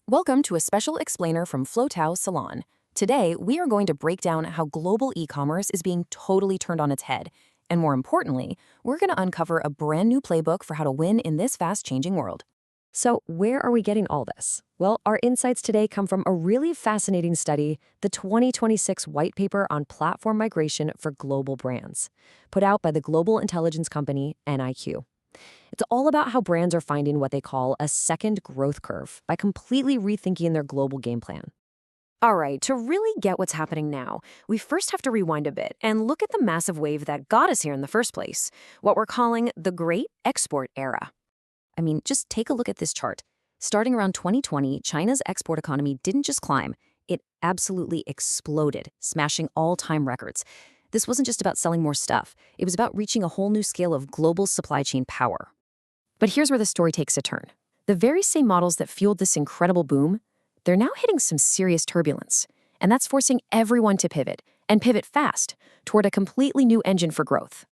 Welcome to a special explainer from Salon. Today, we are going to break down how global e-commerce is being totally turned on its head. And more importantly, we're going to uncover a brand new playbook for how to win in this fast-changing world. So, where are we getting all this? Well, our insights today come from a really fascinating study, the 2026 White Paper on Platform Migration for Global Brands, put out by the global intelligence company NIQ. It's all about how brands are finding what they call a second growth curve by completely rethinking their global game plan. All right, to really get what's happening now, we first have to rewind a bit and look at the massive wave that got us here in the first place, what we're calling the Great Export Era. I mean, just take a look at this chart. Starting around 2020, China's export economy didn't just climb, it absolutely exploded, smashing all-time records. This wasn't just about selling more stuff. It was about reaching a whole new scale of global supply chain power. But here's where the story takes a turn. The very same models that fueled this incredible boom, they're now hitting some serious turbulence. And that's forcing everyone to pivot, and pivot fast, toward a completely new engine for growth.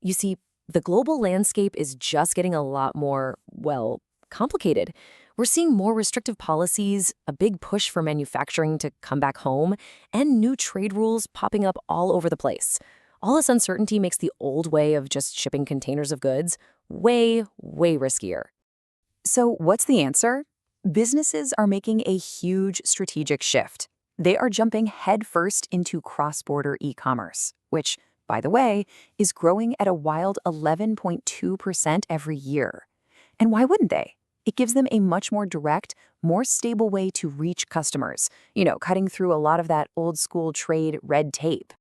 You see, the global landscape is just getting a lot more, well, complicated. We're seeing more restrictive policies, a big push for manufacturing to come back home, and new trade rules popping up all over the place. All this uncertainty makes the old way of just shipping containers of goods way, way riskier. So what's the answer? Businesses are making a huge strategic shift. They are jumping headfirst into cross-border e-commerce, which, by the way, is growing at a wild 11.2% every year. And why wouldn't they? It gives them a much more direct, more stable way to reach customers, cutting through a lot of that old-school trade red tape.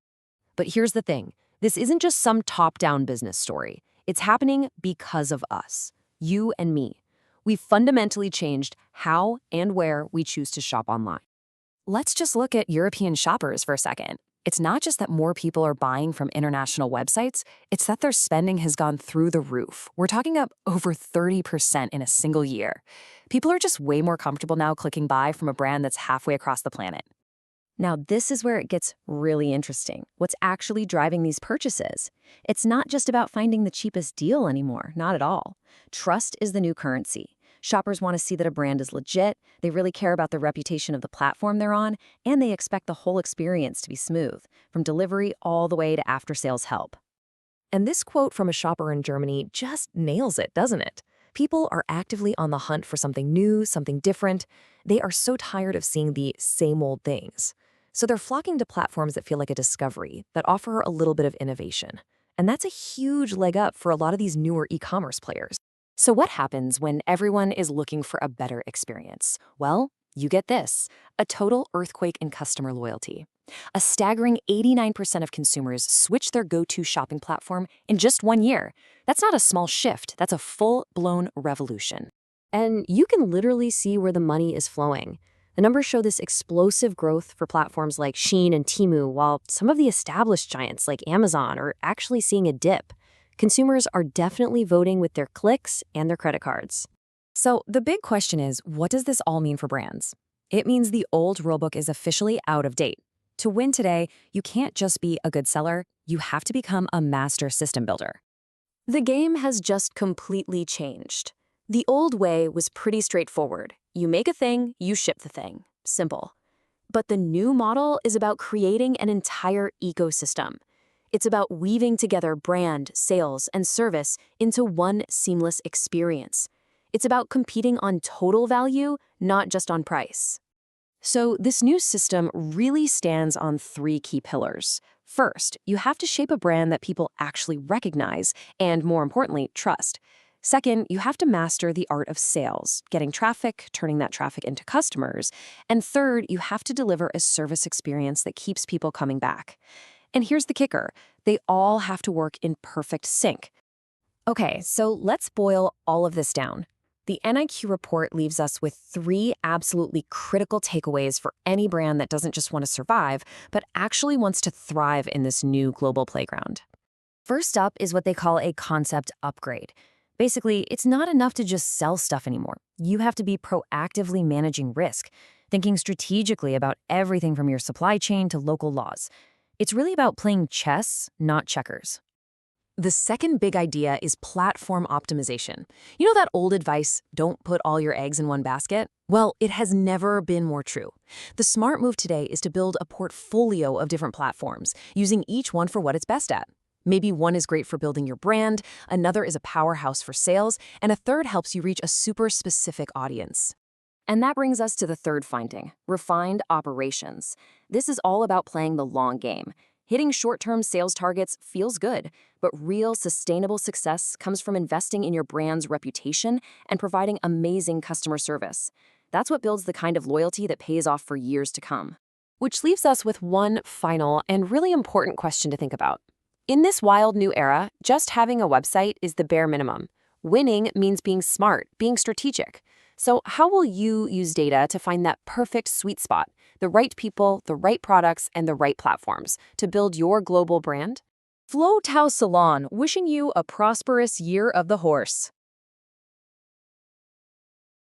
But here's the thing. This isn't just some top-down business story. It's happening because of us, you and me. We've fundamentally changed how and where we choose to shop online. Let's just look at European shoppers for a second. It's not just that more people are buying from international websites, it's that their spending has gone through the roof. We're talking up over 30% in a single year. People are just way more comfortable now clicking buy from a brand that's halfway across the planet. Now, this is where it gets really interesting. What's actually driving these purchases? It's not just about finding the cheapest deal anymore, not at all. Trust is the new currency. Shoppers want to see that a brand is legit, they really care about the reputation of the platform they're on, and they expect the whole experience to be smooth, from delivery all the way to after-sales help. And this quote from a shopper in Germany just nails it, doesn't it? People are actively on the hunt for something new, something different. They are so tired of seeing the same old things. So they're flocking to platforms that feel like a discovery, that offer a little bit of innovation. And that's a huge leg up for a lot of these newer e-commerce players. So what happens when everyone is looking for a better experience? Well, you get this, a total earthquake in customer loyalty. A staggering 89% of consumers switch their go-to shopping platform in just 1 year. That's not a small shift, that's a full-blown revolution. And you can literally see where the money is flowing. The numbers show this explosive growth for platforms like Shein and Temu, while some of the established giants like Amazon are actually seeing a dip. Consumers are definitely voting with their clicks and their credit cards. So the big question is, what does this all mean for brands? It means the old rulebook is officially out of date. To win today, you can't just be a good seller, you have to become a master system builder. The game has just completely changed. The old way was pretty straightforward. You make a thing, you ship the thing. Simple. But the new model is about creating an entire ecosystem. It's about weaving together brand, sales, and service into one seamless experience. It's about competing on total value, not just on price. So this new system really stands on 3 key pillars. First, you have to shape a brand that people actually recognize and, more importantly, trust. Second, you have to master the art of sales, getting traffic, turning that traffic into customers. And third, you have to deliver a service experience that keeps people coming back. And here's the kicker. They all have to work in perfect sync. Okay, so let's boil all of this down. The NIQ report leaves us with 3 absolutely critical takeaways for any brand that doesn't just want to survive, but actually wants to thrive in this new global playground. First up is what they call a concept upgrade. Basically, it's not enough to just sell stuff anymore. You have to be proactively managing risk, thinking strategically about everything from your supply chain to local laws. It's really about playing chess, not checkers. The second big idea is platform optimization. You know that old advice, don't put all your eggs in one basket? Well, it has never been more true. The smart move today is to build a portfolio of different platforms, using each one for what it's best at. Maybe one is great for building your brand, another is a powerhouse for sales, and a third helps you reach a super specific audience. And that brings us to the third finding, refined operations. This is all about playing the long game. Hitting short-term sales targets feels good, but real sustainable success comes from investing in your brand's reputation and providing amazing customer service. That's what builds the kind of loyalty that pays off for years to come. Which leaves us with one final and really important question to think about. In this wild new era, just having a website is the bare minimum. Winning means being smart, being strategic. So how will you use data to find that perfect sweet spot, the right people, the right products, and the right platforms to build your global brand? Salon, wishing you a prosperous year of the horse.